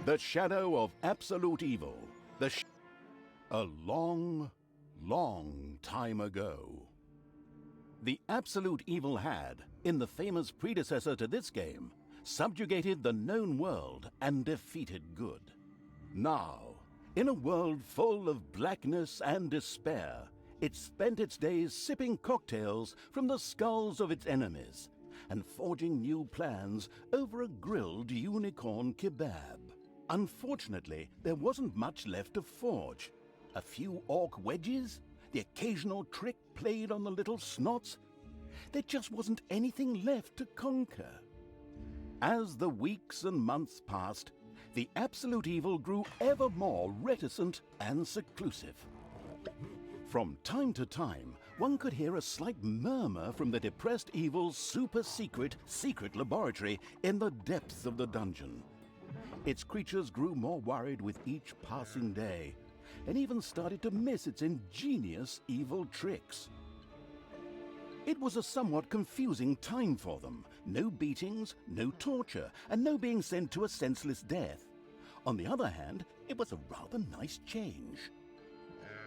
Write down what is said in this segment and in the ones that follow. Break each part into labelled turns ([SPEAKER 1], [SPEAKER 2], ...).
[SPEAKER 1] The shadow of absolute evil. A long, long time ago. The absolute evil had, in the famous predecessor to this game, subjugated the known world and defeated good. Now, in a world full of blackness and despair, it spent its days sipping cocktails from the skulls of its enemies and forging new plans over a grilled unicorn kebab. Unfortunately, there wasn't much left to forge. A few orc wedges, the occasional trick played on the little snots. There just wasn't anything left to conquer. As the weeks and months passed, the absolute evil grew ever more reticent and seclusive. From time to time, one could hear a slight murmur from the depressed evil's secret laboratory in the depths of the dungeon. Its creatures grew more worried with each passing day, and even started to miss its ingenious evil tricks. It was a somewhat confusing time for them. No beatings, no torture, and no being sent to a senseless death. On the other hand, it was a rather nice change.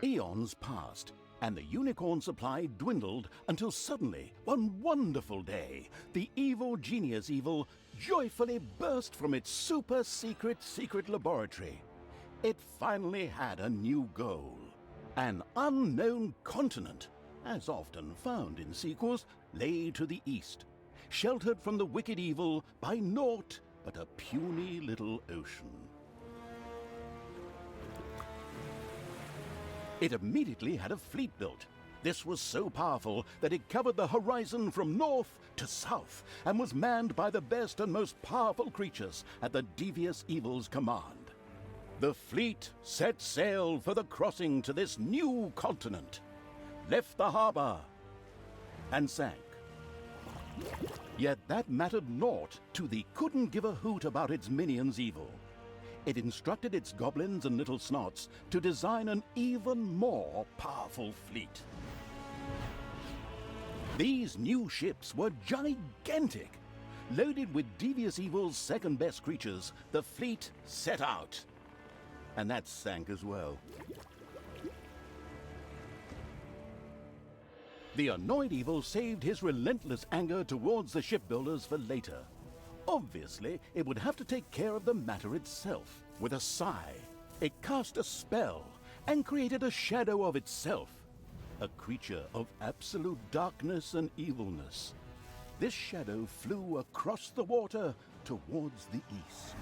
[SPEAKER 1] Eons passed, and the unicorn supply dwindled until suddenly, one wonderful day, the evil genius evil joyfully burst from its secret laboratory. It finally had a new goal. An unknown continent, as often found in sequels, lay to the east, sheltered from the wicked evil by naught but a puny little ocean. It immediately had a fleet built. This was so powerful that it covered the horizon from north to south and was manned by the best and most powerful creatures at the devious evil's command. The fleet set sail for the crossing to this new continent, left the harbor, and sank. Yet that mattered naught to the couldn't give a hoot about its minions' evil. It instructed its goblins and little snots to design an even more powerful fleet. These new ships were gigantic. Loaded with devious evil's second-best creatures, the fleet set out. And that sank as well. The annoyed evil saved his relentless anger towards the shipbuilders for later. Obviously, it would have to take care of the matter itself. With a sigh, it cast a spell and created a shadow of itself, a creature of absolute darkness and evilness. This shadow flew across the water towards the east.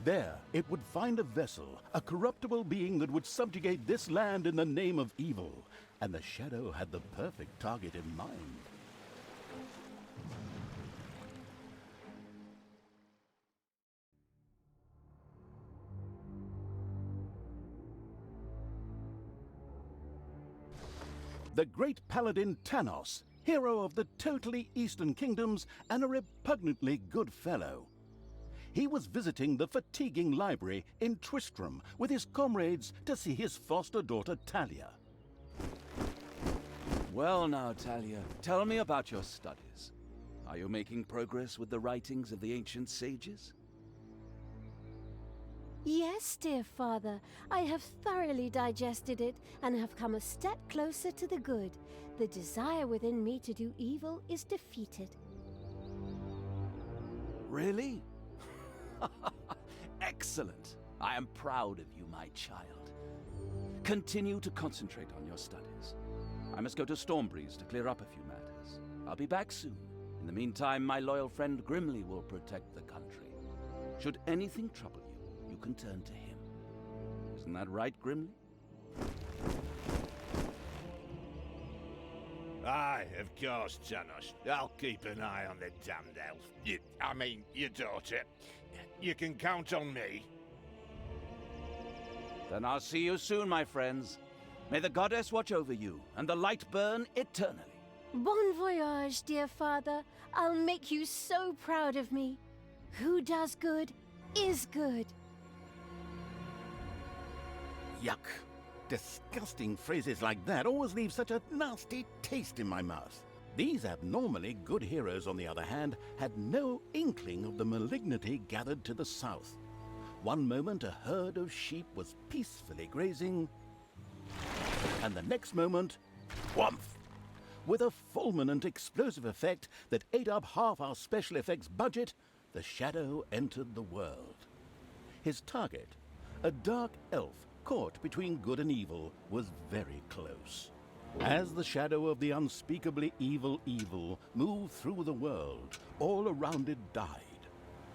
[SPEAKER 1] There, it would find a vessel, a corruptible being that would subjugate this land in the name of evil, and the shadow had the perfect target in mind. The great paladin Tanos, hero of the totally Eastern Kingdoms and a repugnantly good fellow. He was visiting the fatiguing library in Tristram with his comrades to see his foster daughter Talia.
[SPEAKER 2] Well now, Talia, tell me about your studies. Are you making progress with the writings of the ancient sages?
[SPEAKER 3] Yes, dear father, I have thoroughly digested it and have come a step closer to the good. The desire within me to do evil is defeated.
[SPEAKER 2] Really? Excellent! I am proud of you, my child. Continue to concentrate on your studies. I must go to Stormbreeze to clear up a few matters. I'll be back soon. In the meantime, my loyal friend Grimly will protect the country. Should anything trouble you, you can turn to him. Isn't that right, Grimly?
[SPEAKER 4] Aye, of course, Tanos. I'll keep an eye on the damned elf. Your daughter. You can count on me.
[SPEAKER 2] Then I'll see you soon, my friends. May the goddess watch over you, and the light burn eternally.
[SPEAKER 3] Bon voyage, dear father. I'll make you so proud of me. Who does good is good.
[SPEAKER 1] Yuck. Disgusting phrases like that always leave such a nasty taste in my mouth. These abnormally good heroes, on the other hand, had no inkling of the malignity gathered to the south. One moment a herd of sheep was peacefully grazing, and the next moment, whumph! With a fulminant explosive effect that ate up half our special effects budget, the shadow entered the world. His target, a dark elf caught between good and evil, was very close. As the shadow of the unspeakably evil moved through the world, all around it died.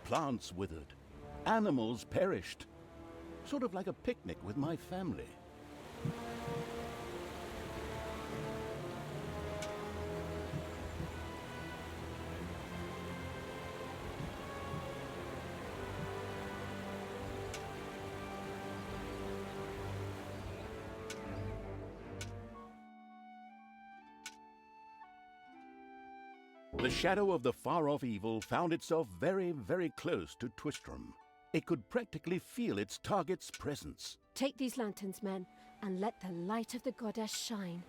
[SPEAKER 1] Plants withered. Animals perished. Sort of like a picnic with my family. The shadow of the far-off evil found itself very, very close to Twistram. It could practically feel its target's presence.
[SPEAKER 3] Take these lanterns, men, and let the light of the goddess shine.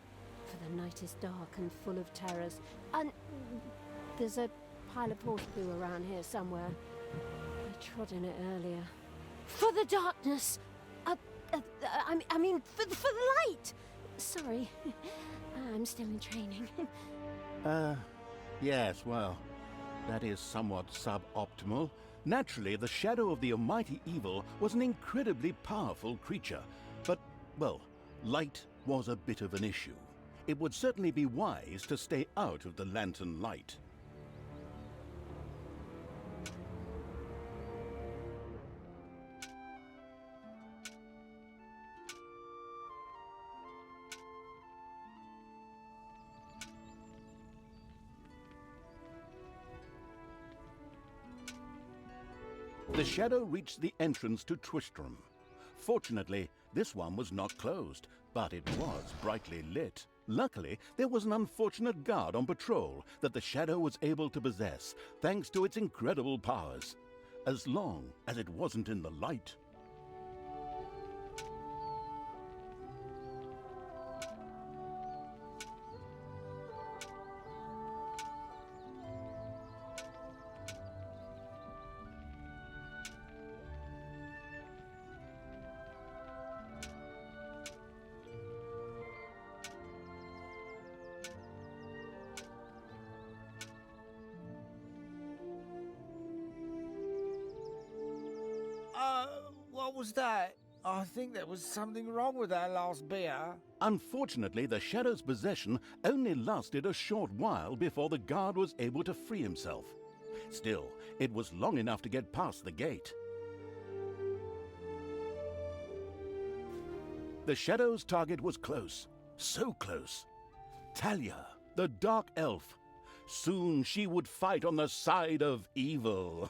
[SPEAKER 3] For the night is dark and full of terrors. And there's a pile of horse poo around here somewhere. I trod in it earlier. For the darkness! I mean, for the light! Sorry, I'm still in training.
[SPEAKER 1] Yes, well, that is somewhat suboptimal. Naturally, the shadow of the almighty evil was an incredibly powerful creature. But, well, light was a bit of an issue. It would certainly be wise to stay out of the lantern light. The shadow reached the entrance to Twistram. Fortunately, this one was not closed, but it was brightly lit. Luckily, there was an unfortunate guard on patrol that the shadow was able to possess, thanks to its incredible powers. As long as it wasn't in the light.
[SPEAKER 5] What was that? I think there was something wrong with that last beer.
[SPEAKER 1] Unfortunately, the shadow's possession only lasted a short while before the guard was able to free himself. Still, it was long enough to get past the gate. The shadow's target was close, so close. Talia, the dark elf. Soon she would fight on the side of evil.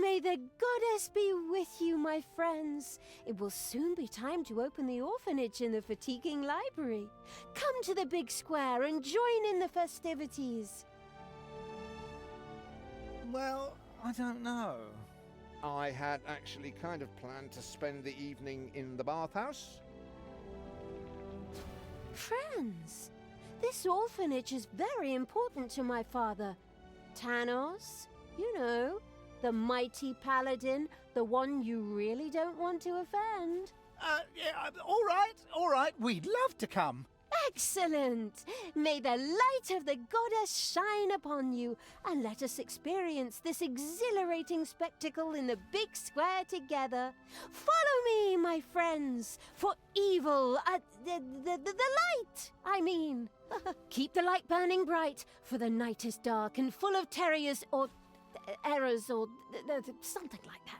[SPEAKER 3] May the goddess be with you, my friends. It will soon be time to open the orphanage in the fatiguing library. Come to the big square and join in the festivities.
[SPEAKER 5] Well, I don't know.
[SPEAKER 4] I had actually kind of planned to spend the evening in the bathhouse.
[SPEAKER 3] Friends, this orphanage is very important to my father. Tanos, you know, the mighty paladin, the one you really don't want to offend.
[SPEAKER 5] Yeah, all right, we'd love to come.
[SPEAKER 3] Excellent! May the light of the goddess shine upon you, and let us experience this exhilarating spectacle in the big square together. Follow me, my friends, for evil, the light, I mean. Keep the light burning bright, for the night is dark and full of terrors or errors or something like that.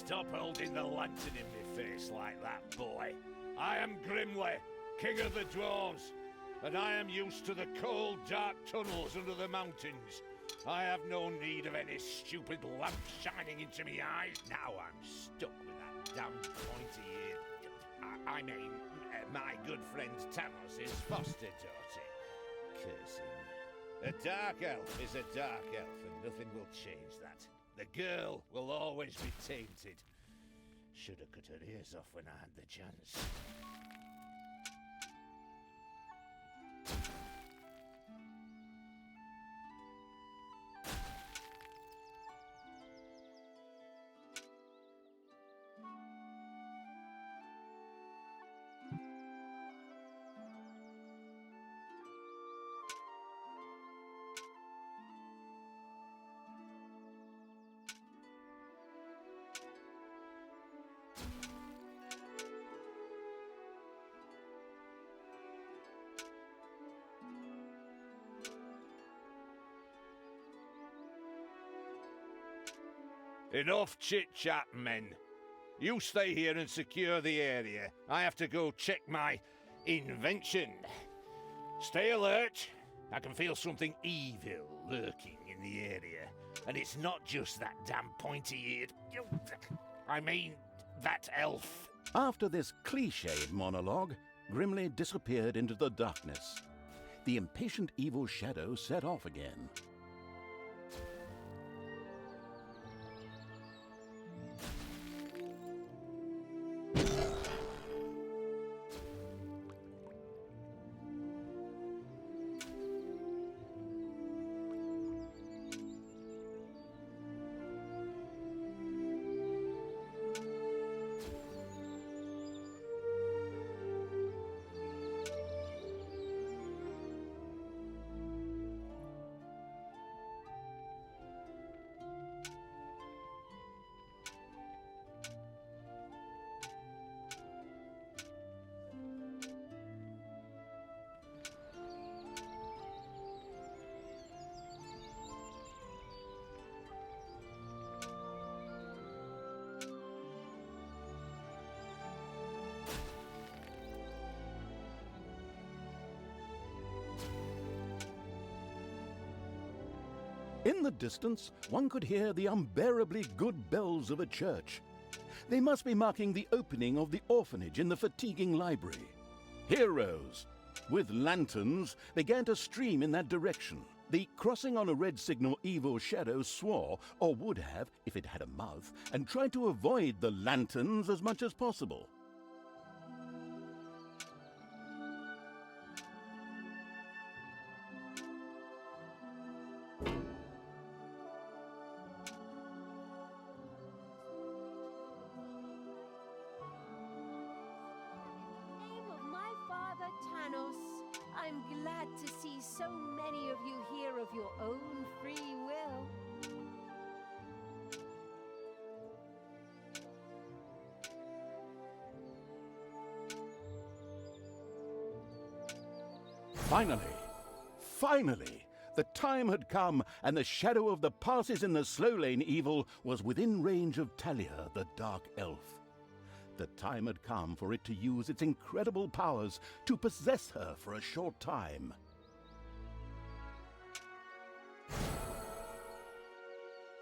[SPEAKER 4] Stop holding the lantern in my face like that, boy. I am Grimly, king of the dwarves, and I am used to the cold, dark tunnels under the mountains. I have no need of any stupid lamp shining into me eyes. Now I'm stuck with that damned pointy ear. I mean, my good friend Tanos' foster daughter. Curse him. A dark elf is a dark elf, and nothing will change that. The girl will always be tainted. Should have cut her ears off when I had the chance. Enough chit-chat, men. You stay here and secure the area. I have to go check my invention. Stay alert. I can feel something evil lurking in the area. And it's not just that damn pointy-eared... I mean, that elf.
[SPEAKER 1] After this cliched monologue, Grimly disappeared into the darkness. The impatient evil shadow set off again. In the distance, one could hear the unbearably good bells of a church. They must be marking the opening of the orphanage in the fatiguing library. Heroes, with lanterns, began to stream in that direction. The crossing on a red signal evil shadow swore, or would have if it had a mouth, and tried to avoid the lanterns as much as possible.
[SPEAKER 3] I'm glad to see so many of you here of your own free will.
[SPEAKER 1] Finally, the time had come, and the shadow of the passes in the slow lane evil was within range of Talia, the dark elf. The time had come for it to use its incredible powers to possess her for a short time.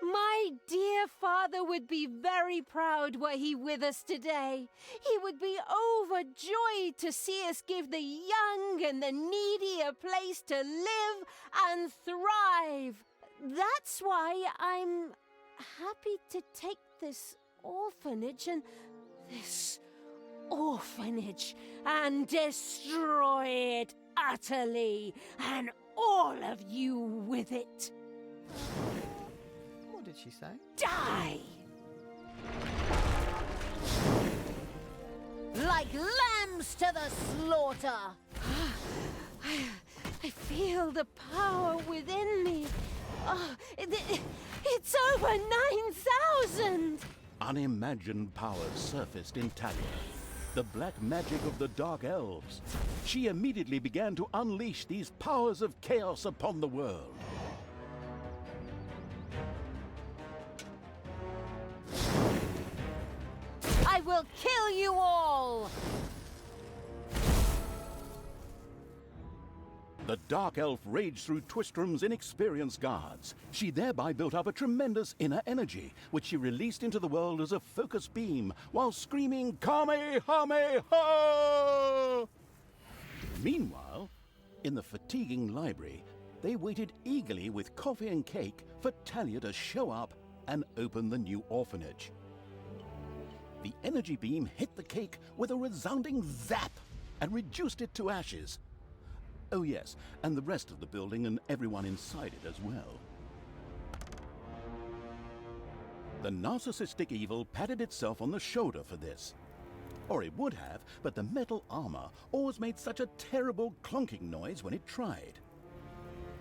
[SPEAKER 3] My dear father would be very proud were he with us today. He would be overjoyed to see us give the young and the needy a place to live and thrive. That's why I'm happy to take this orphanage and destroy it utterly, and all of you with it.
[SPEAKER 5] What did she say?
[SPEAKER 3] Die! Like lambs to the slaughter! I feel the power within me. Oh, it's over 9,000!
[SPEAKER 1] Unimagined powers surfaced in Talia, the black magic of the Dark Elves. She immediately began to unleash these powers of chaos upon the world.
[SPEAKER 3] will kill you all!
[SPEAKER 1] The Dark Elf raged through Twistrom's inexperienced guards. She thereby built up a tremendous inner energy, which she released into the world as a focus beam, while screaming, Kamehameha! Meanwhile, in the fatiguing library, they waited eagerly with coffee and cake for Talia to show up and open the new orphanage. The energy beam hit the cake with a resounding zap and reduced it to ashes. Oh yes, and the rest of the building and everyone inside it as well. The narcissistic evil patted itself on the shoulder for this. Or it would have, but the metal armor always made such a terrible clunking noise when it tried.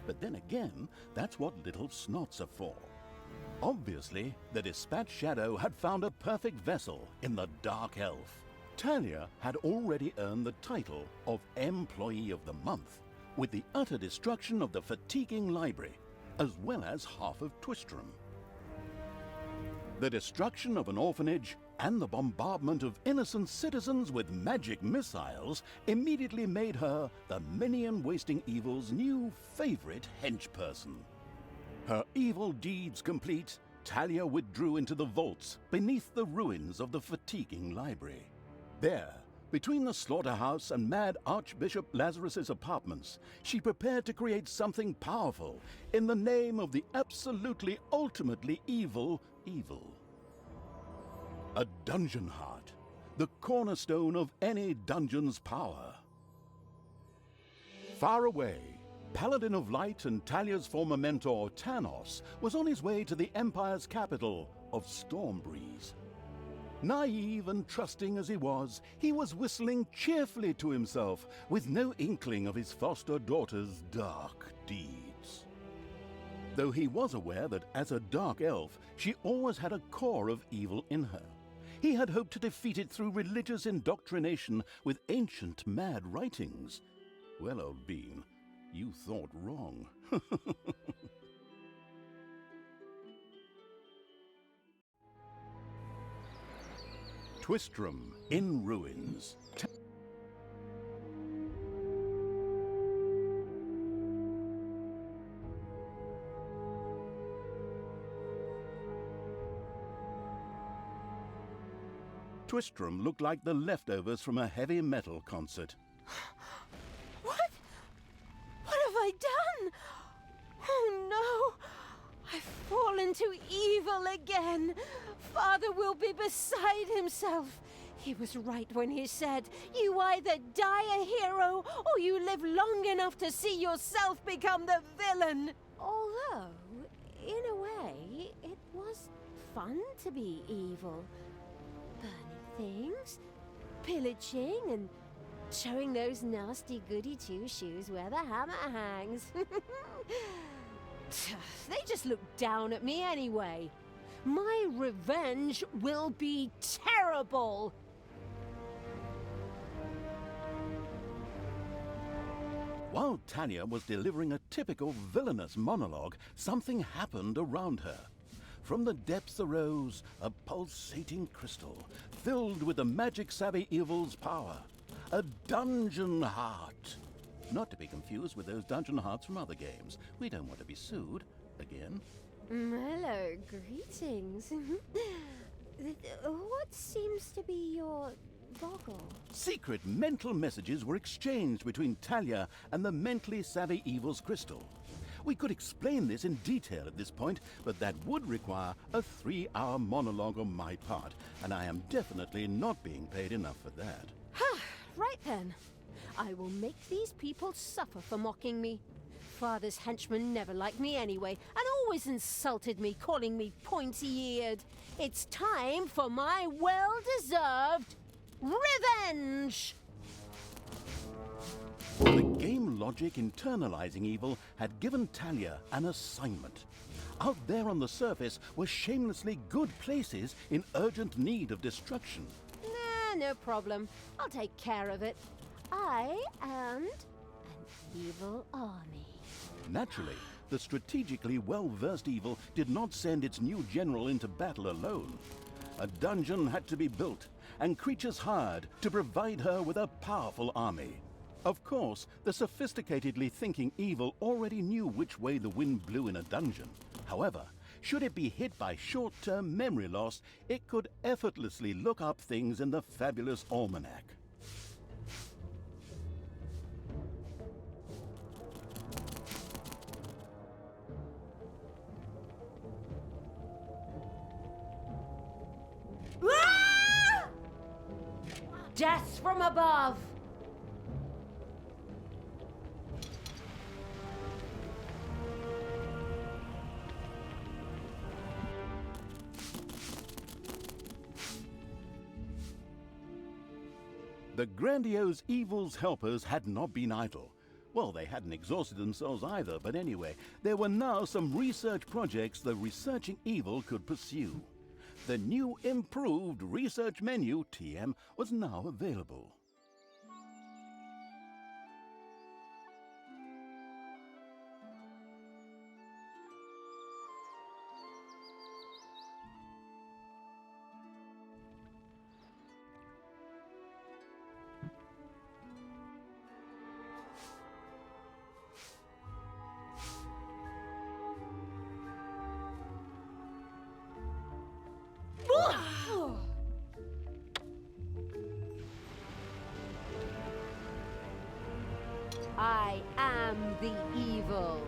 [SPEAKER 1] But then again, that's what little snots are for. Obviously, the Dispatch Shadow had found a perfect vessel in the Dark Elf. Talia had already earned the title of Employee of the Month, with the utter destruction of the fatiguing library, as well as half of Twistrom. The destruction of an orphanage and the bombardment of innocent citizens with magic missiles immediately made her the minion-wasting evil's new favorite henchperson. Her evil deeds complete, Talia withdrew into the vaults beneath the ruins of the fatiguing library. There, between the slaughterhouse and Mad Archbishop Lazarus's apartments, she prepared to create something powerful in the name of the absolutely ultimately evil. A dungeon heart, the cornerstone of any dungeon's power. Far away, Paladin of Light and Talia's former mentor, Tanos, was on his way to the Empire's capital of Stormbreeze. Naive and trusting as he was whistling cheerfully to himself, with no inkling of his foster daughter's dark deeds. Though he was aware that as a dark elf, she always had a core of evil in her. He had hoped to defeat it through religious indoctrination with ancient mad writings. Well, old bean, you thought wrong. Twistrom in ruins. Twistrom looked like the leftovers from a heavy metal concert.
[SPEAKER 3] What? What have I done? Oh no! I've fallen to evil again. Father will be beside himself. He was right when he said, you either die a hero or you live long enough to see yourself become the villain. Although, in a way, it was fun to be evil. Burning things, pillaging, and showing those nasty goody two-shoes where the hammer hangs. They just look down at me anyway. My revenge will be terrible!
[SPEAKER 1] While Talia was delivering a typical villainous monologue, something happened around her. From the depths arose a pulsating crystal, filled with the magic-savvy evil's power. A dungeon heart. Not to be confused with those dungeon hearts from other games. We don't want to be sued again.
[SPEAKER 3] Hello, greetings. What seems to be your goggle?
[SPEAKER 1] Secret mental messages were exchanged between Talia and the mentally savvy evil's crystal. We could explain this in detail at this point, but that would require a 3-hour monologue on my part, and I am definitely not being paid enough for that.
[SPEAKER 3] Right then. I will make these people suffer for mocking me. Father's henchmen never liked me anyway, and always insulted me, calling me pointy-eared. It's time for my well-deserved revenge!
[SPEAKER 1] The game logic internalizing evil had given Talia an assignment. Out there on the surface were shamelessly good places in urgent need of destruction.
[SPEAKER 3] Nah, no problem. I'll take care of it. I and an evil army.
[SPEAKER 1] Naturally, the strategically well-versed evil did not send its new general into battle alone. a dungeon had to be built, and creatures hired to provide her with a powerful army. Of course, the sophisticatedly thinking evil already knew which way the wind blew in a dungeon. However, should it be hit by short-term memory loss, it could effortlessly look up things in the fabulous almanac.
[SPEAKER 3] Death from above!
[SPEAKER 1] The grandiose evil's helpers had not been idle. Well, they hadn't exhausted themselves either, but anyway, there were now some research projects the researching evil could pursue. The new improved research menu, TM, was now available.
[SPEAKER 3] I am the evil.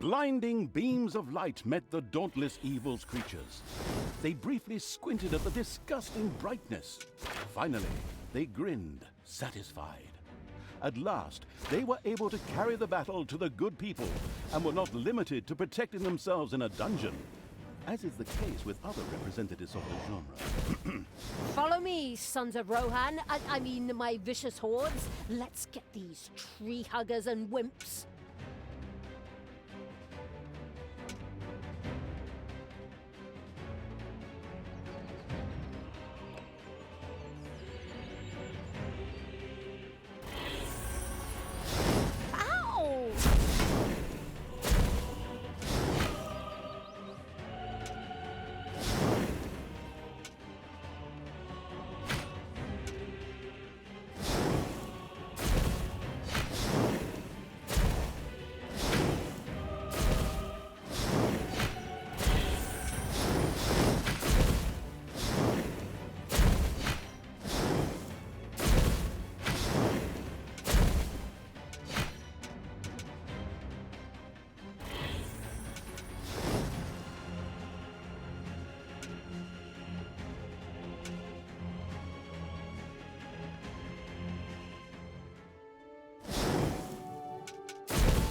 [SPEAKER 1] Blinding beams of light met the dauntless evil's creatures. They briefly squinted at the disgusting brightness. Finally, they grinned, satisfied. At last, they were able to carry the battle to the good people and were not limited to protecting themselves in a dungeon, as is the case with other representatives of the genre.
[SPEAKER 3] Follow me, sons of Rohan. I mean, my vicious hordes. Let's get these tree huggers and wimps. Ow!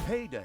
[SPEAKER 1] Payday.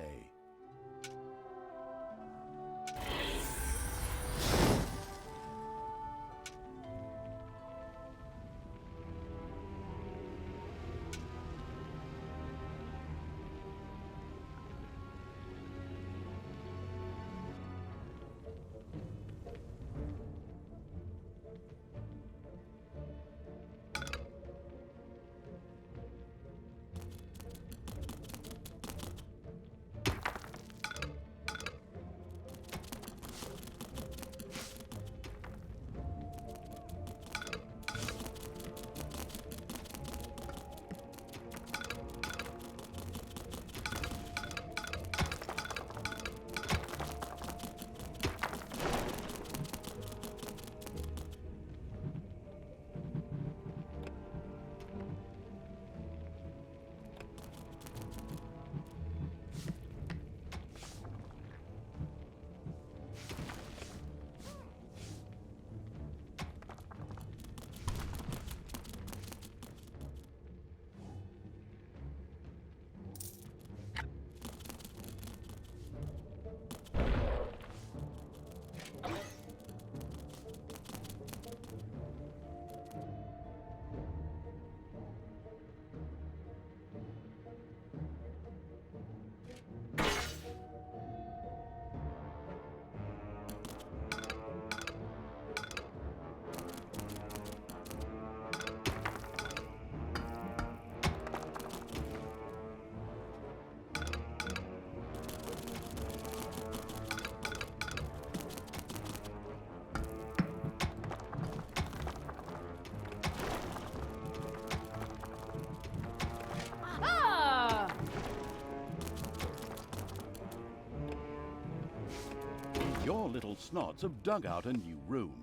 [SPEAKER 1] your little snots have dug out a new room.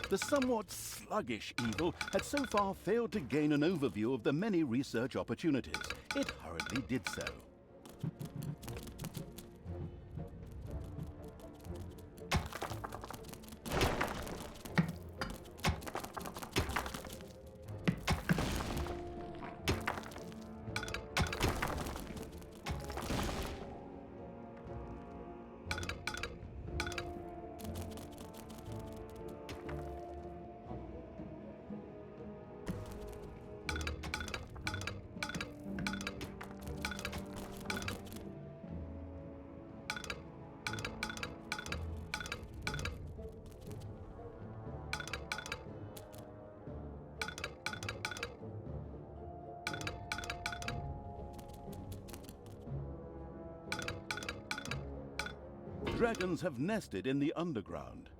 [SPEAKER 1] The somewhat sluggish evil had so far failed to gain an overview of the many research opportunities. It hurriedly did so. Dragons have nested in the underground.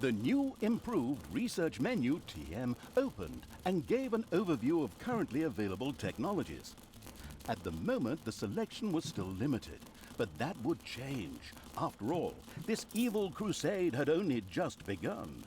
[SPEAKER 1] The new improved research menu, TM, opened and gave an overview of currently available technologies. At the moment, the selection was still limited, but that would change. After all, this evil crusade had only just begun.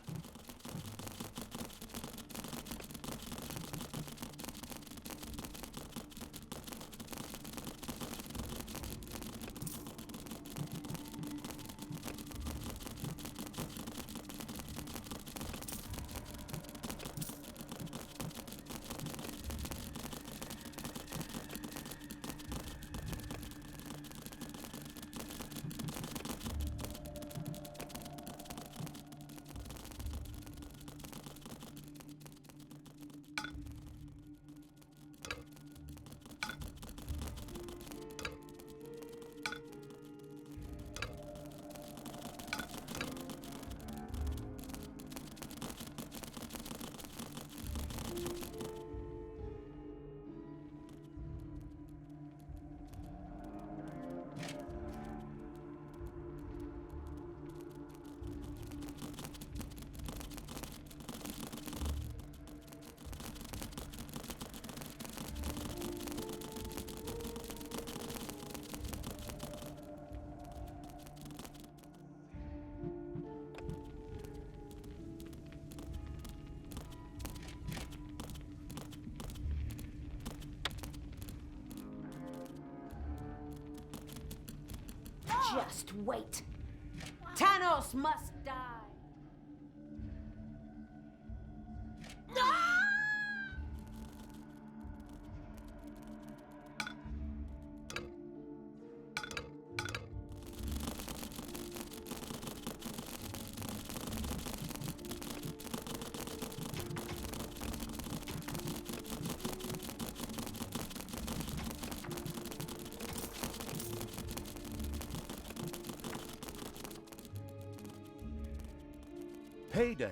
[SPEAKER 3] Just wait. Thanos must die.
[SPEAKER 1] Payday.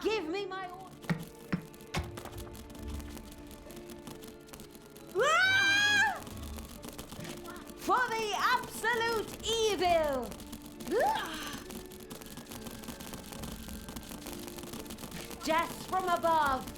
[SPEAKER 3] Give me my order. For the absolute evil! Just from above!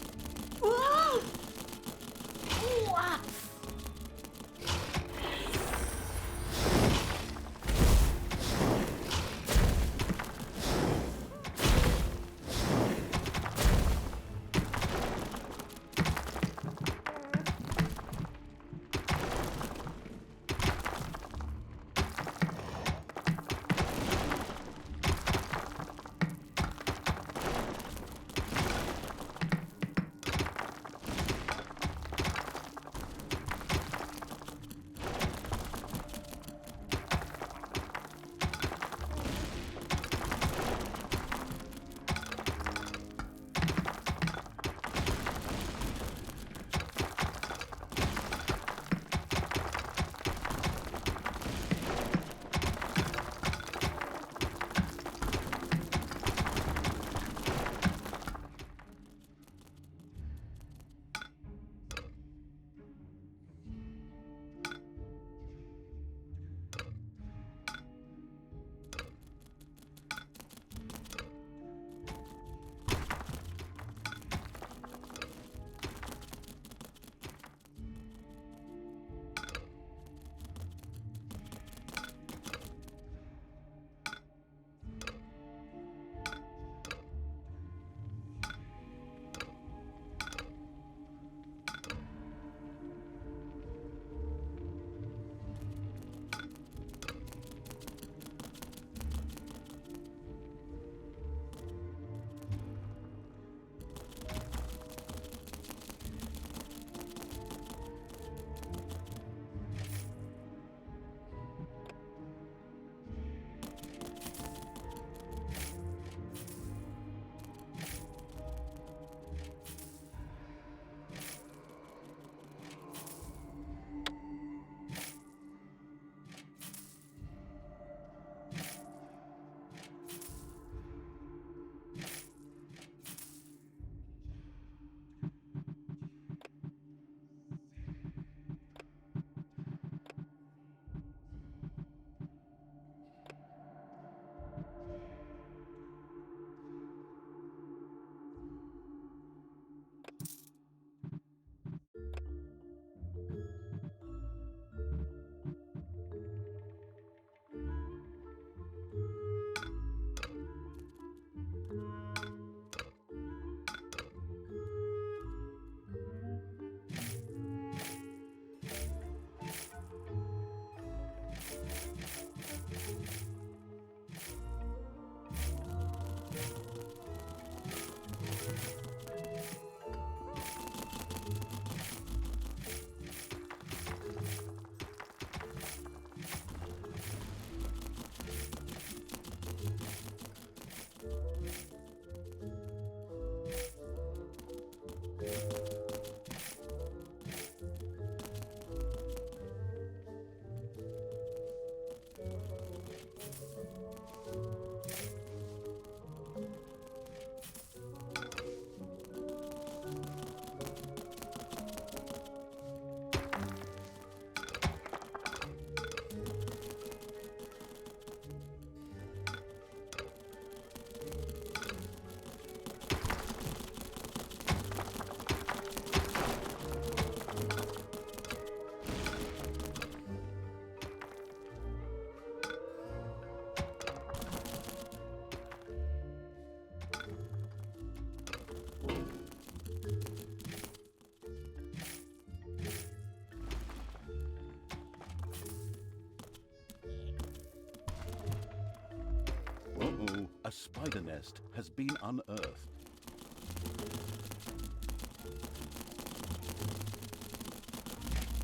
[SPEAKER 1] spider nest has been unearthed.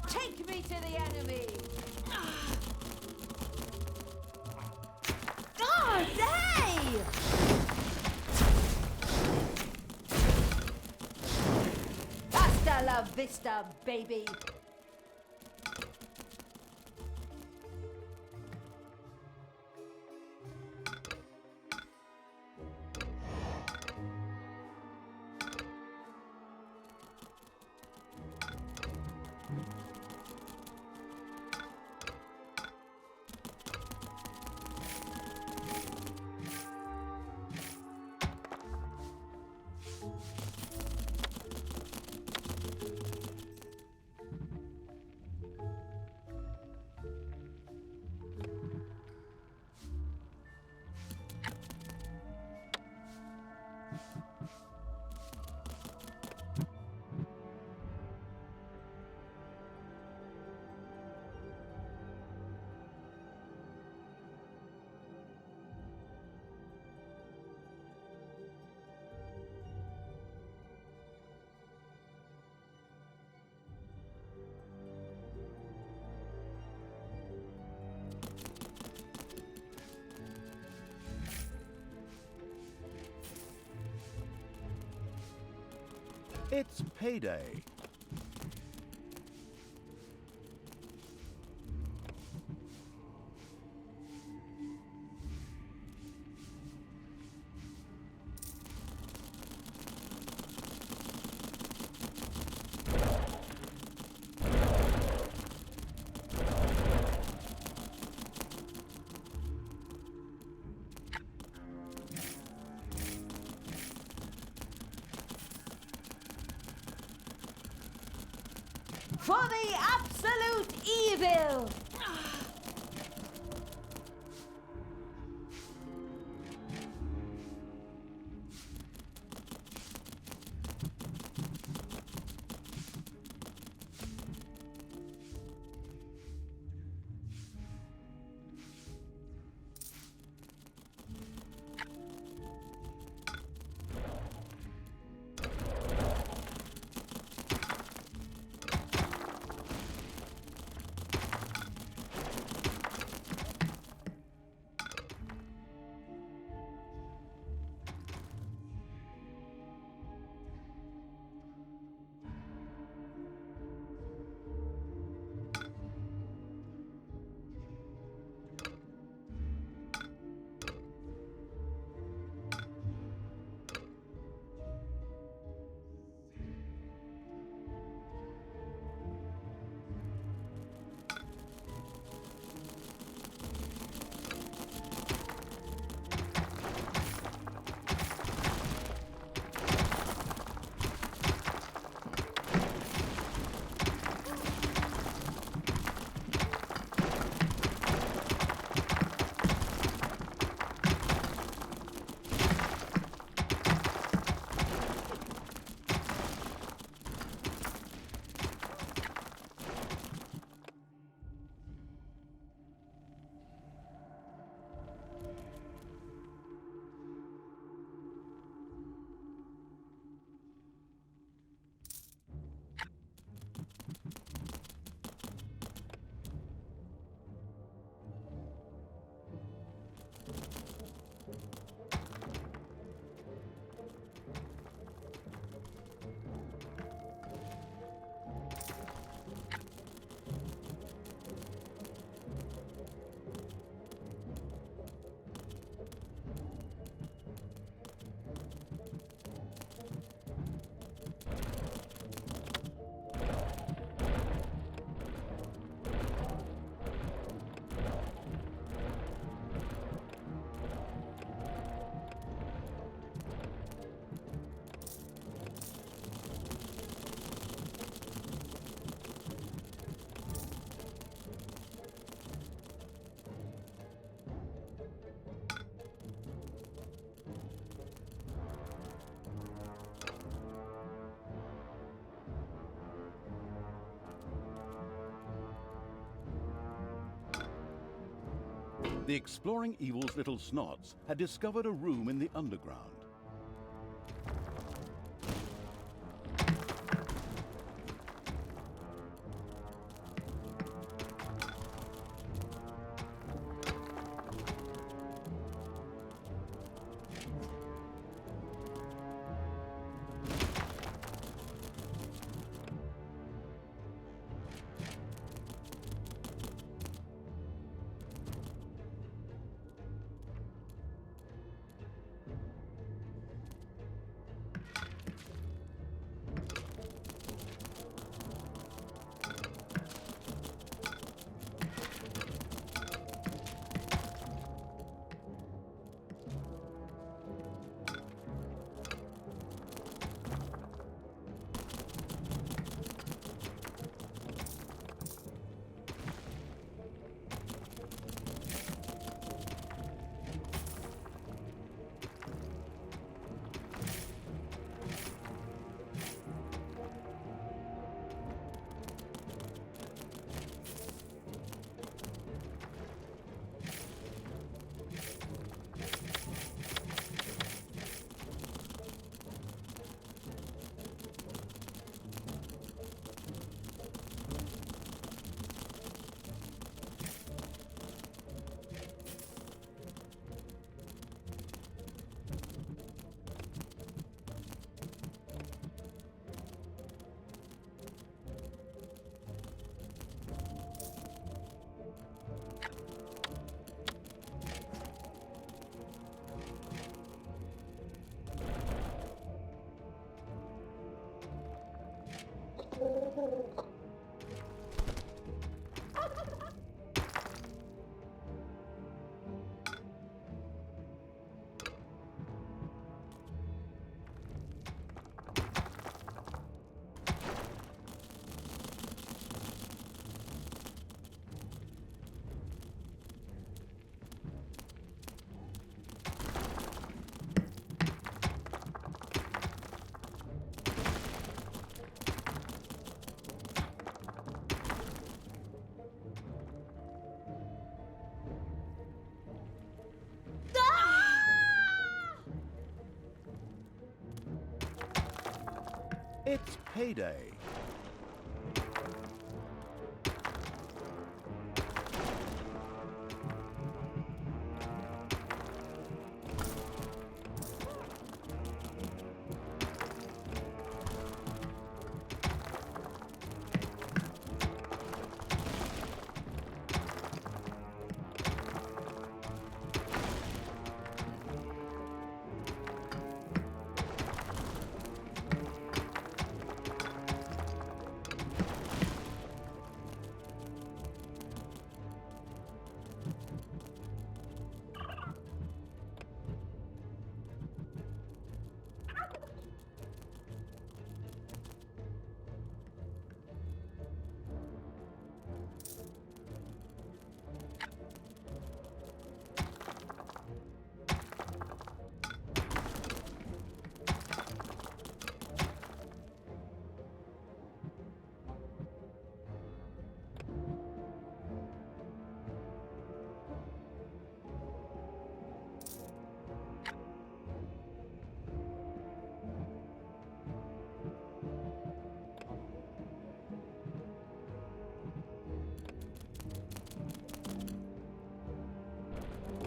[SPEAKER 3] Take me to the enemy! Oh, nay! Hasta la vista, baby!
[SPEAKER 1] It's payday.
[SPEAKER 3] For the absolute evil!
[SPEAKER 1] The exploring evil's little snots had discovered a room in the underground. It's payday.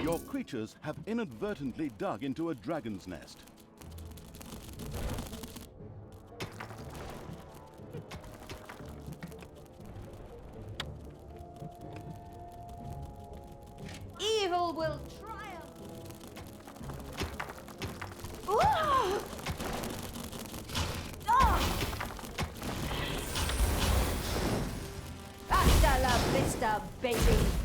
[SPEAKER 1] Your creatures have inadvertently dug into a dragon's nest.
[SPEAKER 3] Evil will triumph! Ah! Ah! Hasta la vista, baby!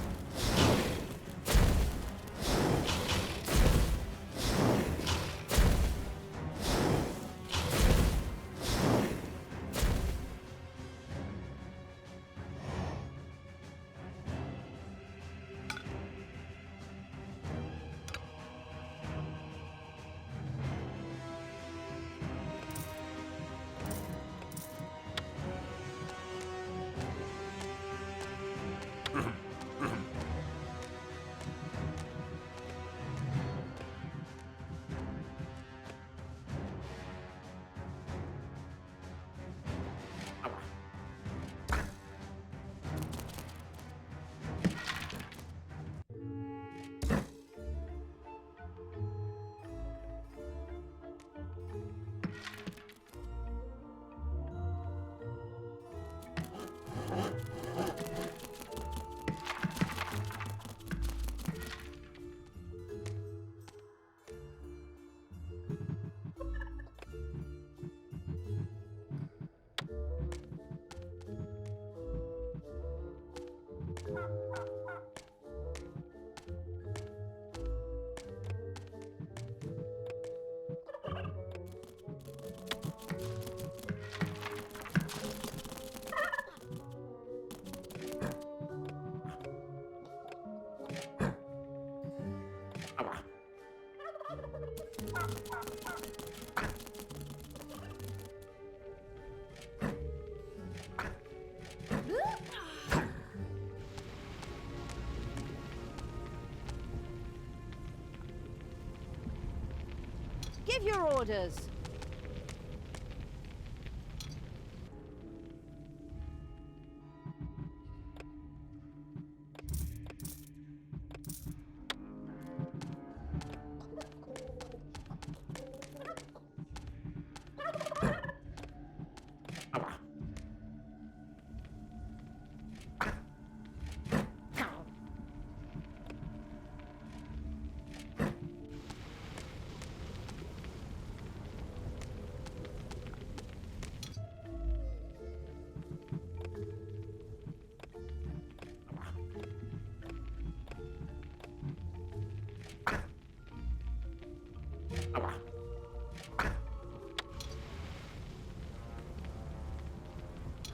[SPEAKER 3] Give your orders.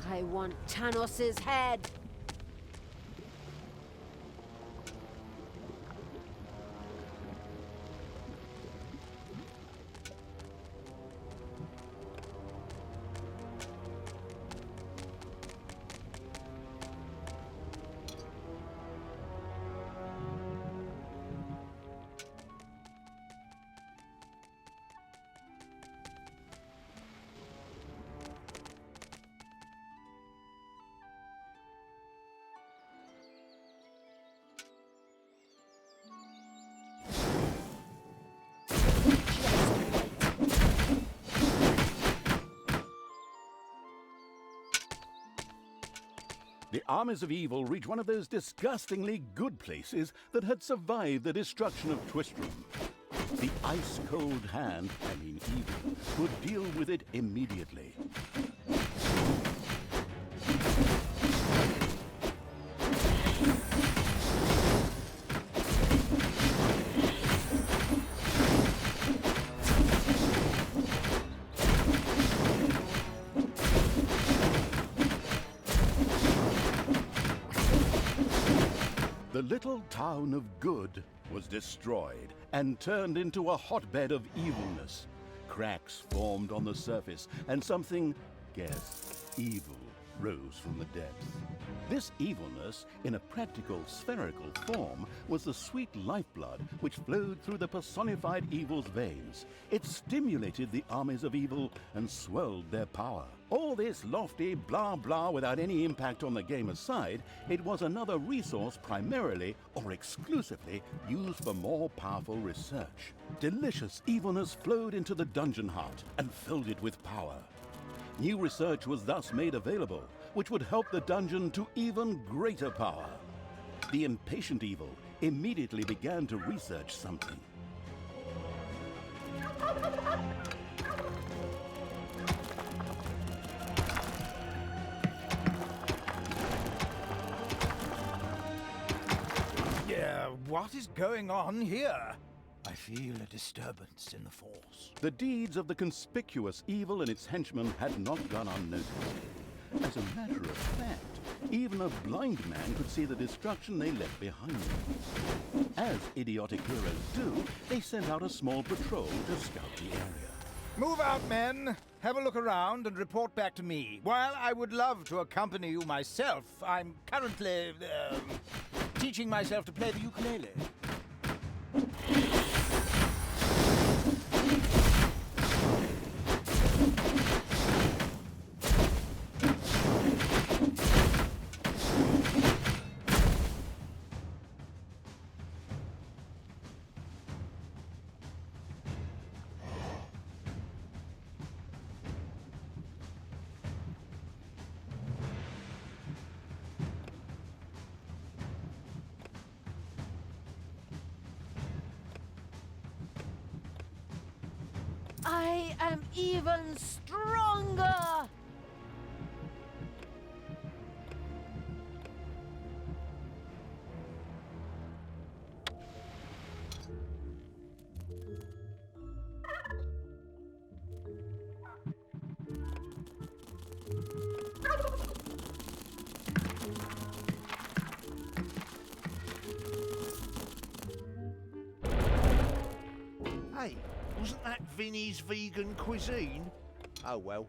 [SPEAKER 3] I want Tanos's head.
[SPEAKER 1] The armies of evil reached one of those disgustingly good places that had survived the destruction of Twistram. The ice-cold hand, evil, could deal with it immediately. The little town of Good was destroyed and turned into a hotbed of evilness. Cracks formed on the surface, and something, guess, evil rose from the depths. This evilness, in a practical spherical form, was the sweet lifeblood which flowed through the personified evil's veins. It stimulated the armies of evil and swelled their power. All this lofty blah blah without any impact on the game aside, it was another resource primarily or exclusively used for more powerful research. Delicious evilness flowed into the dungeon heart and filled it with power. New research was thus made available, which would help the dungeon to even greater power. The impatient evil immediately began to research something.
[SPEAKER 5] Yeah, what is going on here? I feel a disturbance in the force.
[SPEAKER 1] The deeds of the conspicuous evil and its henchmen had not gone unnoticed. As a matter of fact, even a blind man could see the destruction they left behind them. As idiotic heroes do, they sent out a small patrol to scout the area.
[SPEAKER 5] Move out, men. Have a look around and report back to me. While I would love to accompany you myself, I'm currently teaching myself to play the ukulele.
[SPEAKER 3] I am even stronger!
[SPEAKER 4] Hey, wasn't that Vinny's vegan cuisine? Oh well,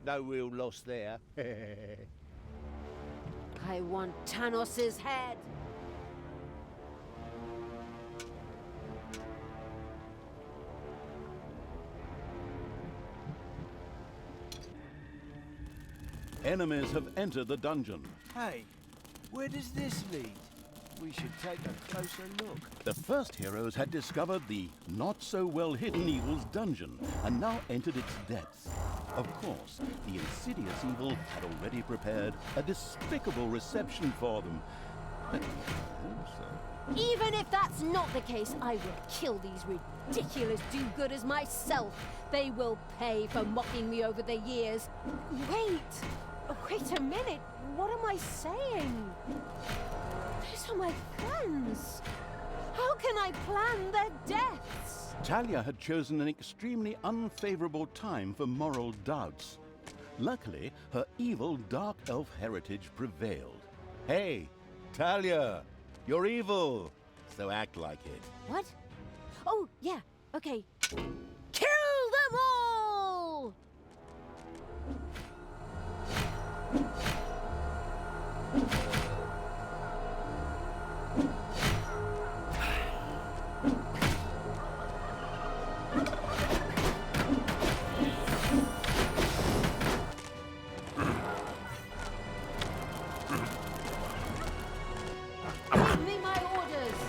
[SPEAKER 4] no real loss there.
[SPEAKER 3] I want Tanos's head.
[SPEAKER 1] Enemies have entered the dungeon.
[SPEAKER 5] Hey, where does this lead? We should take a closer look.
[SPEAKER 1] The first heroes had discovered the not-so-well-hidden evil's dungeon and now entered its depths. Of course, the insidious evil had already prepared a despicable reception for them.
[SPEAKER 3] Even if that's not the case, I will kill these ridiculous do-gooders myself. They will pay for mocking me over the years. Wait a minute. What am I saying? These are my friends. How can I plan their deaths?
[SPEAKER 1] Talia had chosen an extremely unfavorable time for moral doubts. Luckily, her evil dark elf heritage prevailed. Hey, Talia, you're evil, so act like it.
[SPEAKER 3] What? Oh, yeah, okay. Kill them all! Give me my orders!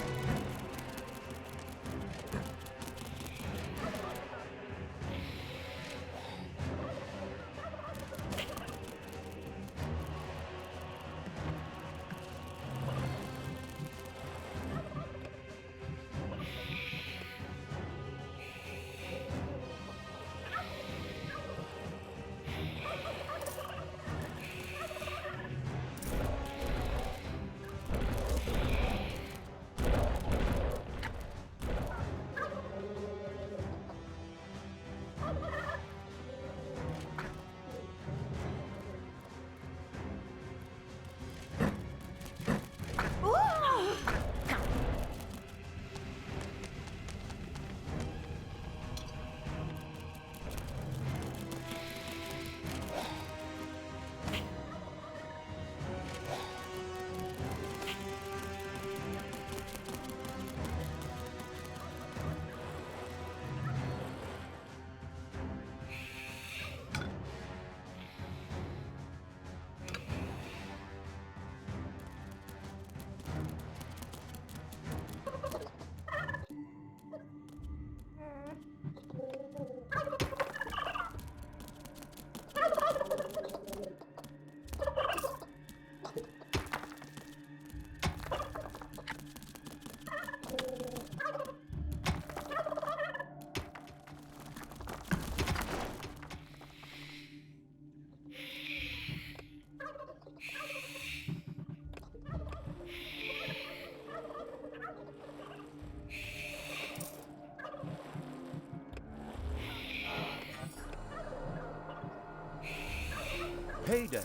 [SPEAKER 1] Payday.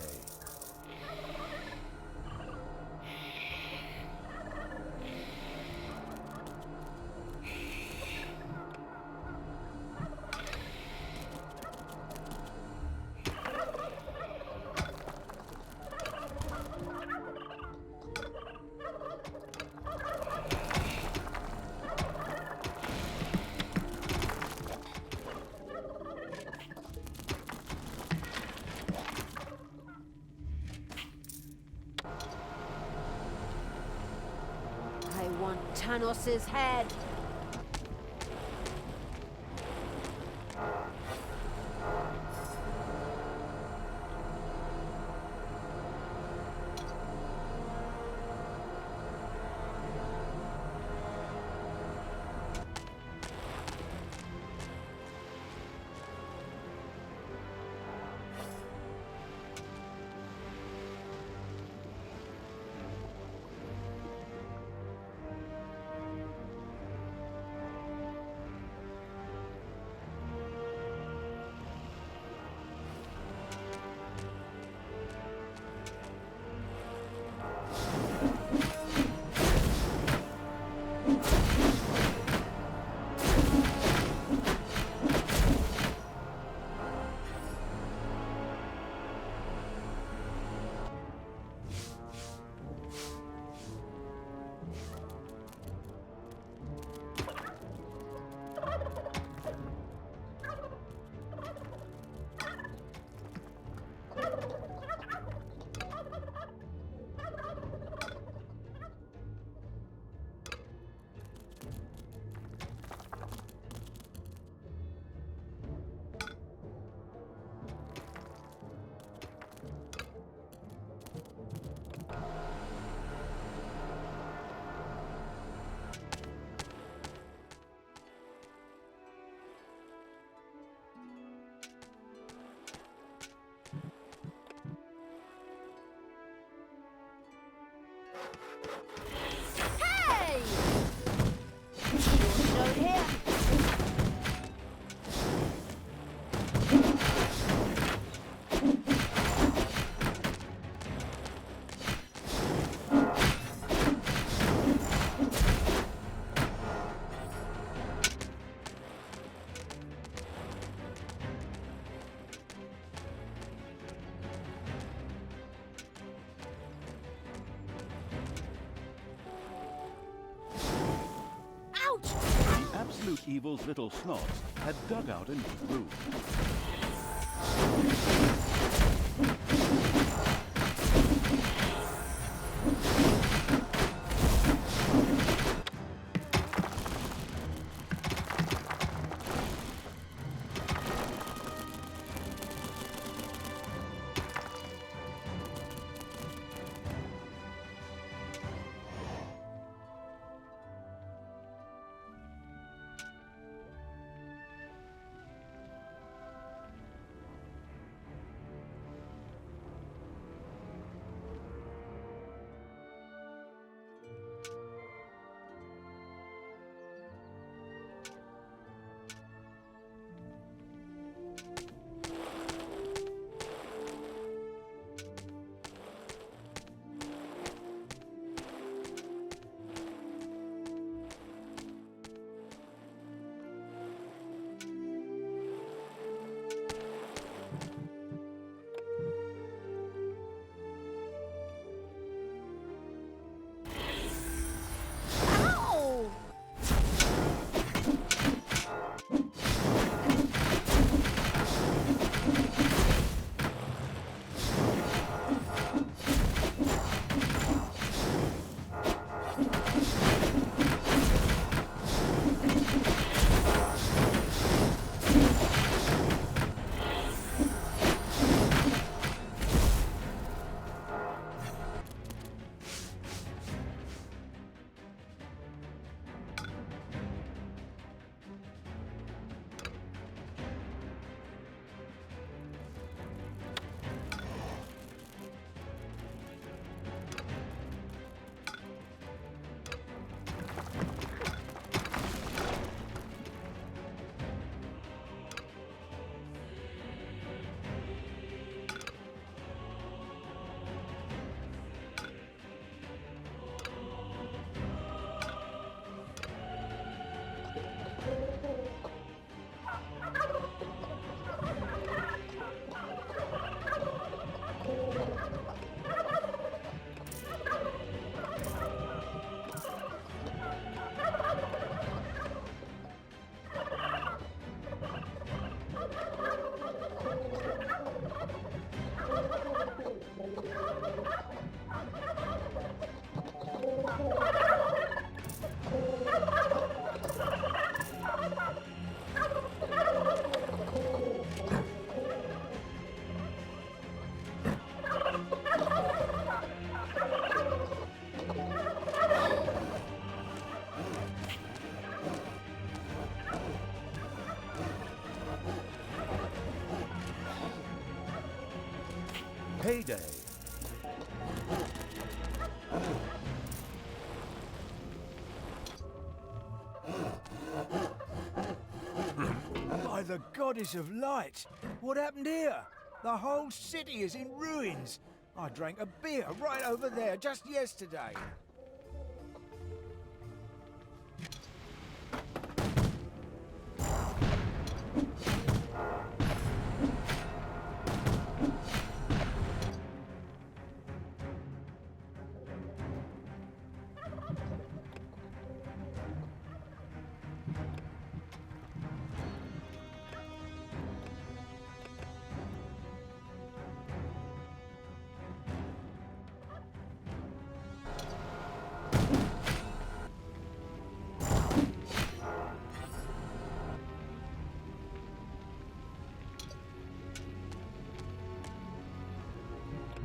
[SPEAKER 3] I want Tanos's head. Hey! Short here. Ouch!
[SPEAKER 1] The Absolute Evil's little snots had dug out a new groove.
[SPEAKER 3] Ow!
[SPEAKER 1] Payday.
[SPEAKER 5] By the goddess of light! What happened here? The whole city is in ruins. I drank a beer right over there just yesterday.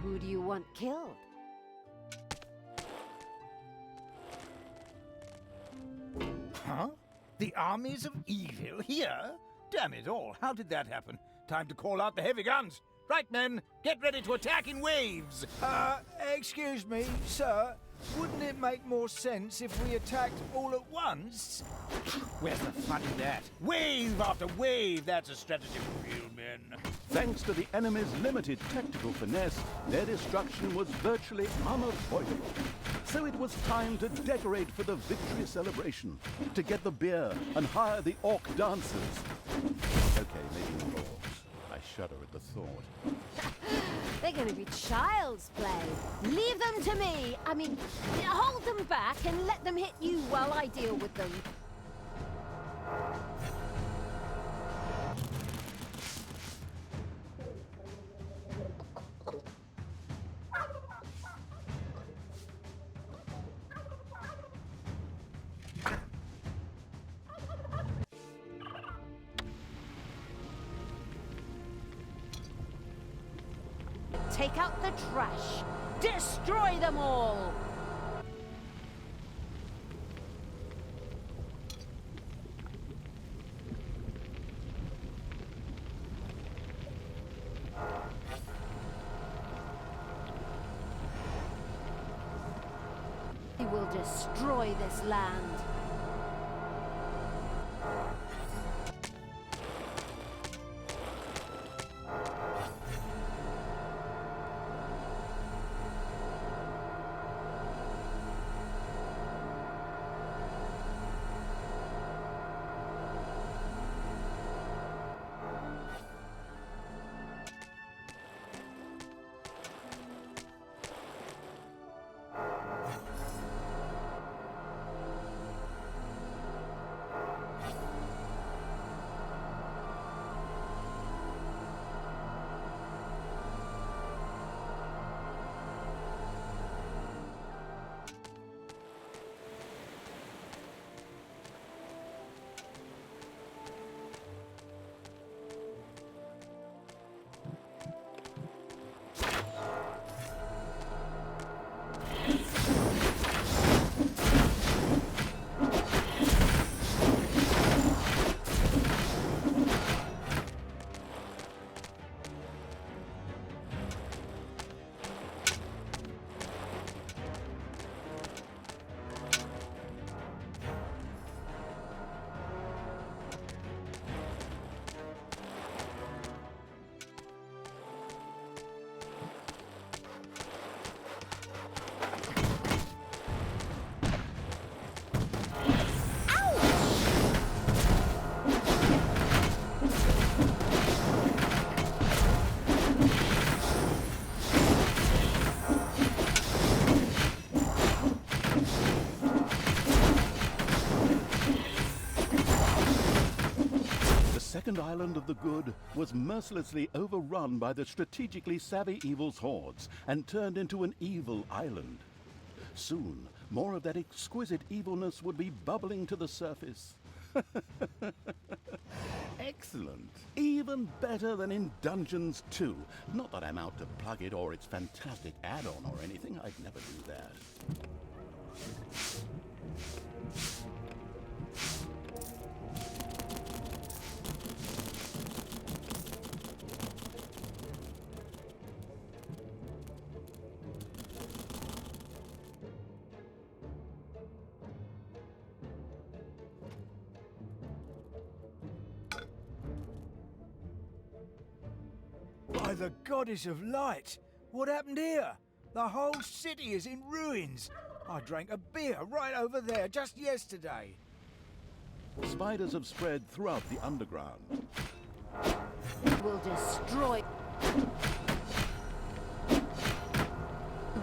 [SPEAKER 3] Who do you want killed?
[SPEAKER 5] Huh? The armies of evil here? Damn it all, how did that happen? Time to call out the heavy guns. Right, men, get ready to attack in waves. Excuse me, sir. Wouldn't it make more sense if we attacked all at once? Where's the fun in that? Wave after wave, that's a strategy for real men.
[SPEAKER 1] Thanks to the enemy's limited tactical finesse, their destruction was virtually unavoidable. So it was time to decorate for the victory celebration, to get the beer and hire the orc dancers. Okay, maybe not orcs. I shudder at the thought.
[SPEAKER 3] They're going to be child's play. Leave them to me. I mean, hold them back and let them hit you while I deal with them. Take out the trash. Destroy them all. We will destroy this land.
[SPEAKER 1] The second island of the good was mercilessly overrun by the strategically savvy evil's hordes and turned into an evil island. Soon, more of that exquisite evilness would be bubbling to the surface. Excellent. Even better than in Dungeons 2. Not that I'm out to plug it or its fantastic add-on or anything. I'd never do that.
[SPEAKER 5] By the goddess of light! What happened here? The whole city is in ruins. I drank a beer right over there just yesterday.
[SPEAKER 1] Spiders have spread throughout the underground.
[SPEAKER 3] Will destroy.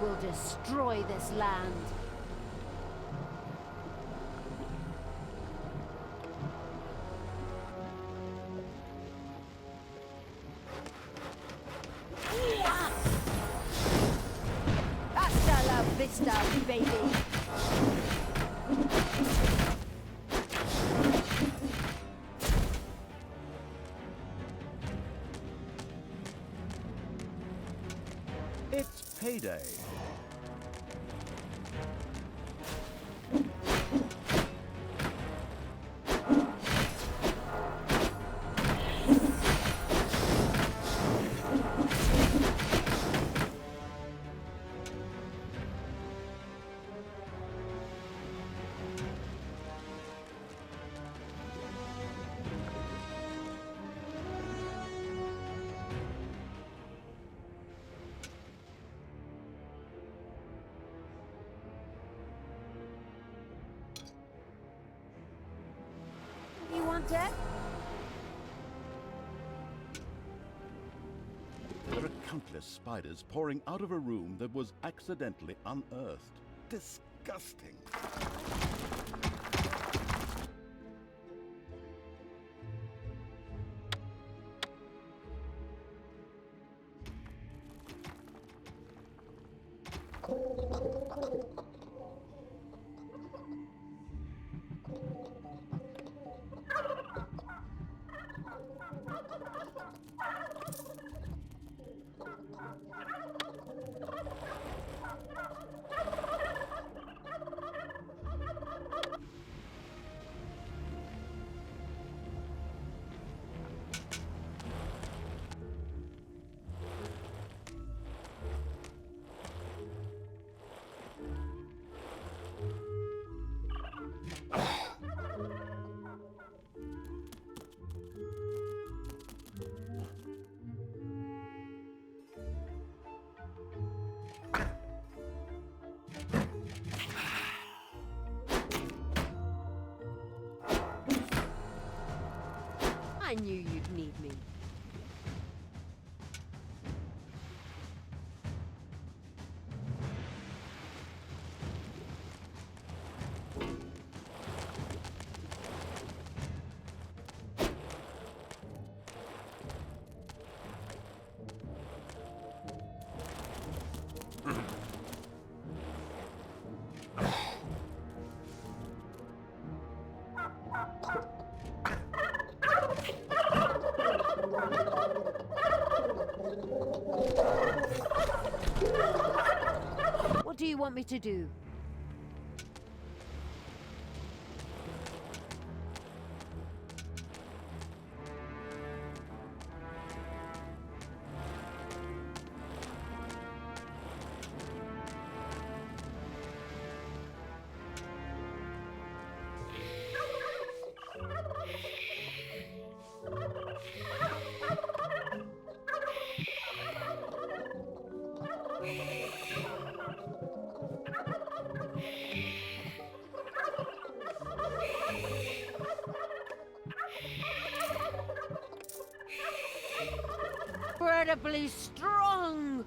[SPEAKER 3] Will destroy this land. Hasta la vista, baby.
[SPEAKER 1] It's payday.
[SPEAKER 3] Hunter.
[SPEAKER 1] There are countless spiders pouring out of a room that was accidentally unearthed. Disgusting.
[SPEAKER 3] I knew you'd need me. What do you want me to do? Incredibly strong!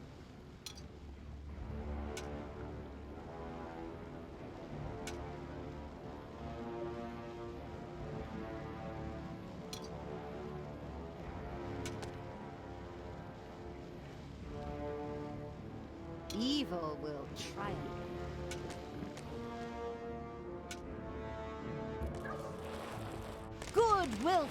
[SPEAKER 3] Evil will triumph. Good will.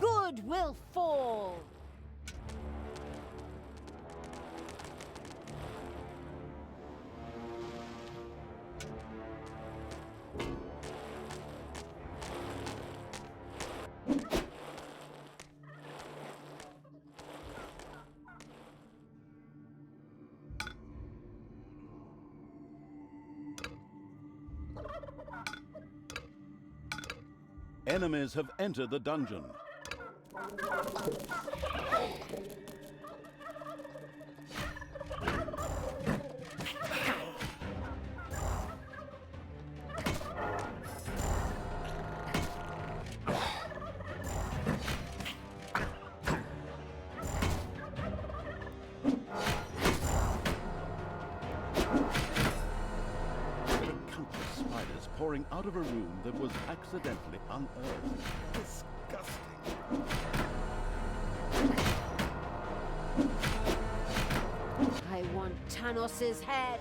[SPEAKER 3] Good will fall.
[SPEAKER 1] Enemies have entered the dungeon. Pouring out of a room that was accidentally unearthed. Disgusting.
[SPEAKER 3] I want Tanos's head.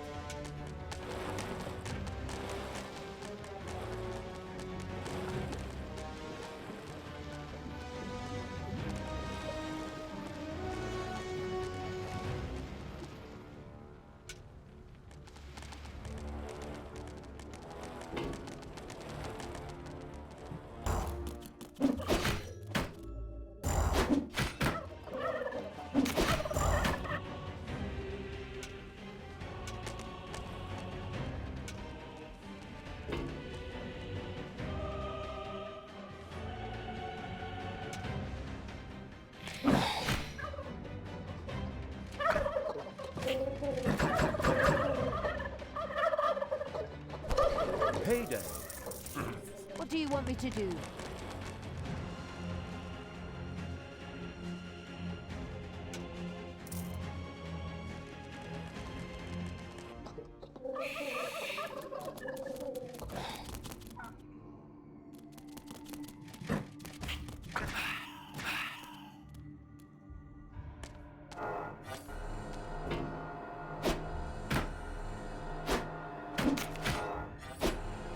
[SPEAKER 3] to do.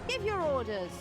[SPEAKER 3] Give your orders.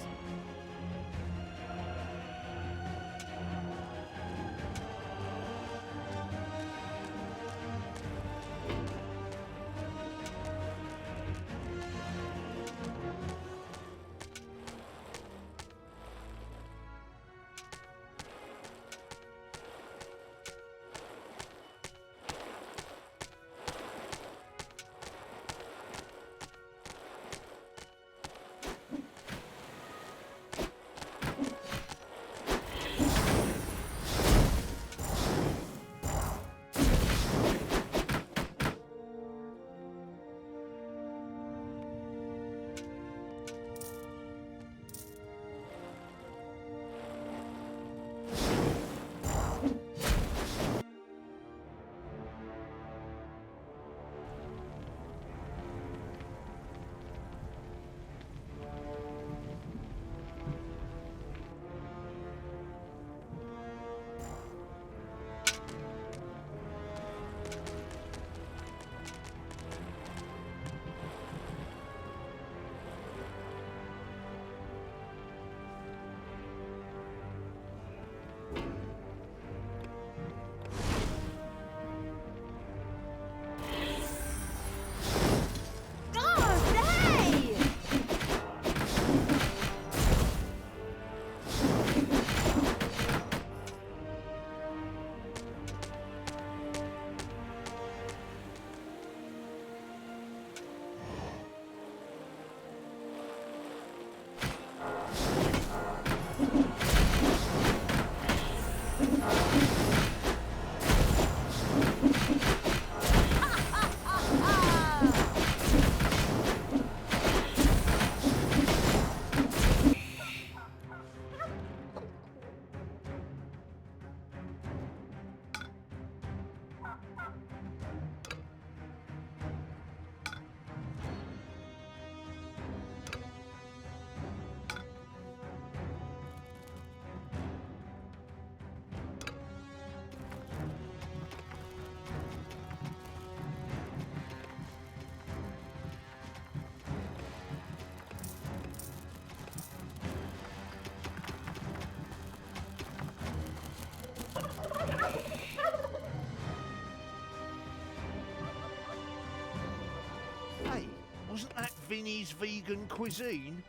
[SPEAKER 4] Hey, wasn't that Vinny's vegan cuisine?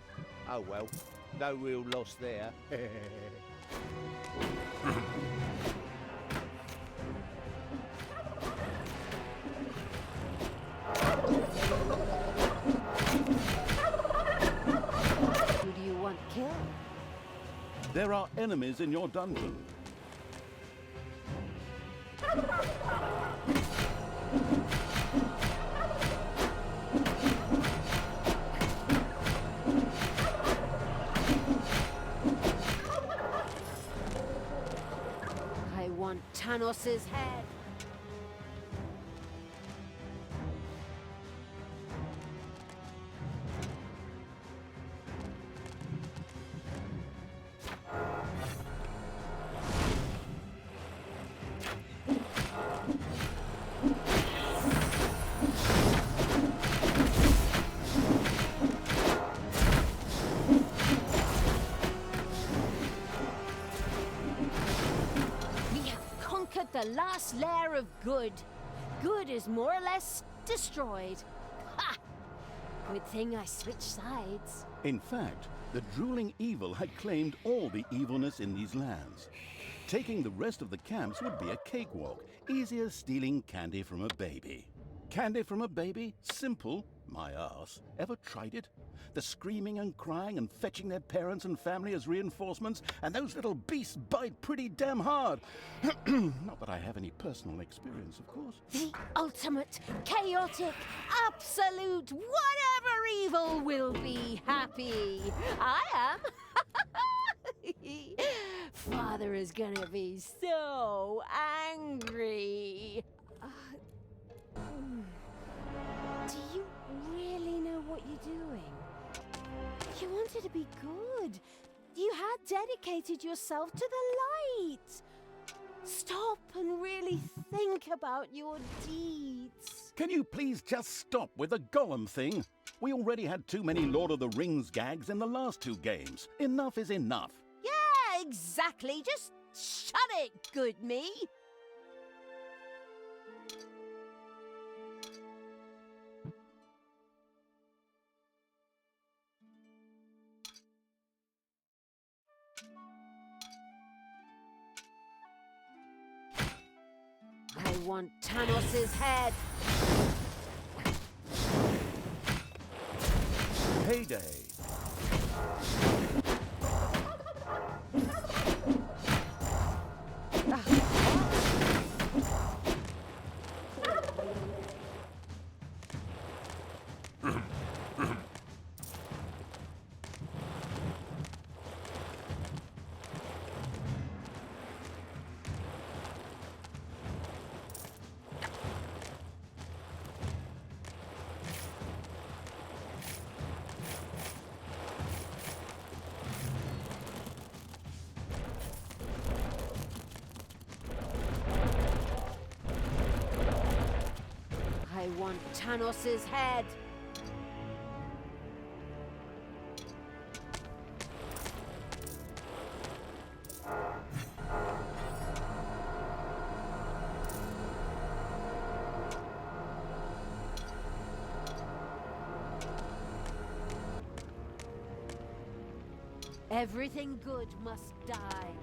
[SPEAKER 4] Oh well, no real loss there.
[SPEAKER 3] Who do you want killed?
[SPEAKER 1] There are enemies in your dungeon.
[SPEAKER 3] I want Tanos's head. We have conquered the last lair of good. Good is more or less destroyed. Ha! Good thing I switched sides.
[SPEAKER 1] In fact, the drooling evil had claimed all the evilness in these lands. Taking the rest of the camps would be a cakewalk, easy as stealing candy from a baby. Candy from a baby? Simple. My arse. Ever tried it? The screaming and crying and fetching their parents and family as reinforcements, and those little beasts bite pretty damn hard. Not that I have any personal experience, of course.
[SPEAKER 3] The ultimate, chaotic, absolute, whatever evil will be happy. I am. Father is gonna be so angry. Do you really know what you're doing? You wanted to be good. You had dedicated yourself to the light. Stop and really think about your deeds.
[SPEAKER 1] Can you please just stop with the Gollum thing? We already had too many Lord of the Rings gags in the last 2 games. Enough is enough.
[SPEAKER 3] Yeah, exactly. Just shut it, good me. I want Tanos' head.
[SPEAKER 1] Heyday.
[SPEAKER 3] I want Tanos' head. Everything good must die.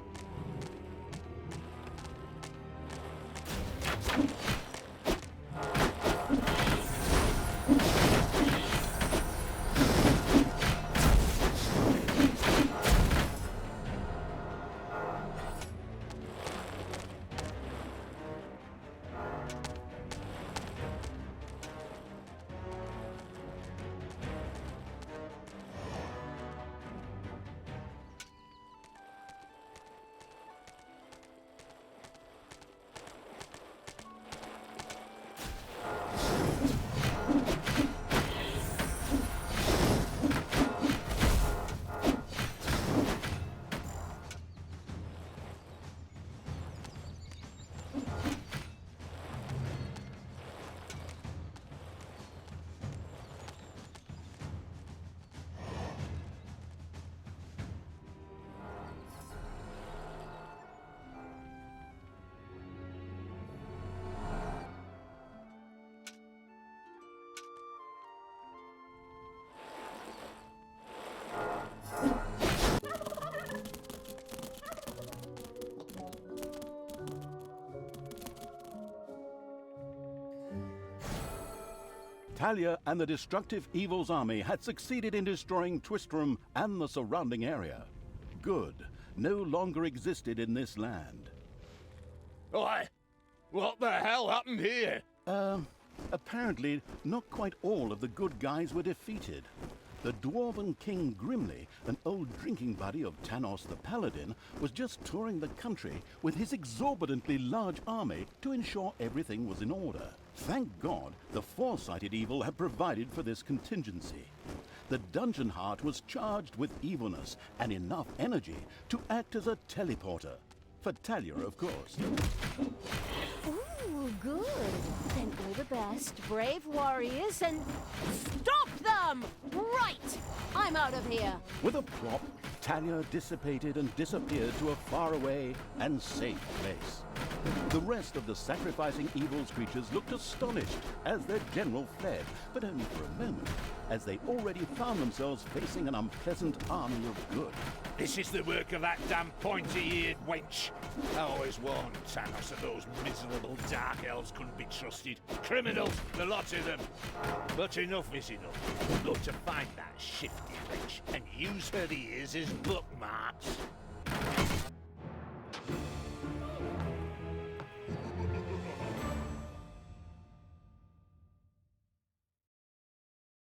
[SPEAKER 1] Talia and the destructive Evil's army had succeeded in destroying Twistram and the surrounding area. Good no longer existed in this land.
[SPEAKER 4] Oi! What the hell happened here?
[SPEAKER 1] Apparently not quite all of the good guys were defeated. The Dwarven King Grimly, an old drinking buddy of Tanos the Paladin, was just touring the country with his exorbitantly large army to ensure everything was in order. Thank God the foresighted Evil had provided for this contingency. The Dungeon Heart was charged with evilness and enough energy to act as a teleporter. For Talia, of course.
[SPEAKER 3] Ooh, good. Then all the best, brave warriors, and stop them! Right! I'm out of here.
[SPEAKER 1] With a plop, Talia dissipated and disappeared to a faraway and safe place. The rest of the sacrificing Evil's creatures looked astonished as their general fled, but only for a moment, as they already found themselves facing an unpleasant army of good.
[SPEAKER 4] This is the work of that damn pointy-eared wench. I always warned Tanos that those miserable dark elves couldn't be trusted. Criminals, the lot of them. But enough is enough. We've got to find that shifty wench and use her ears as bookmarks.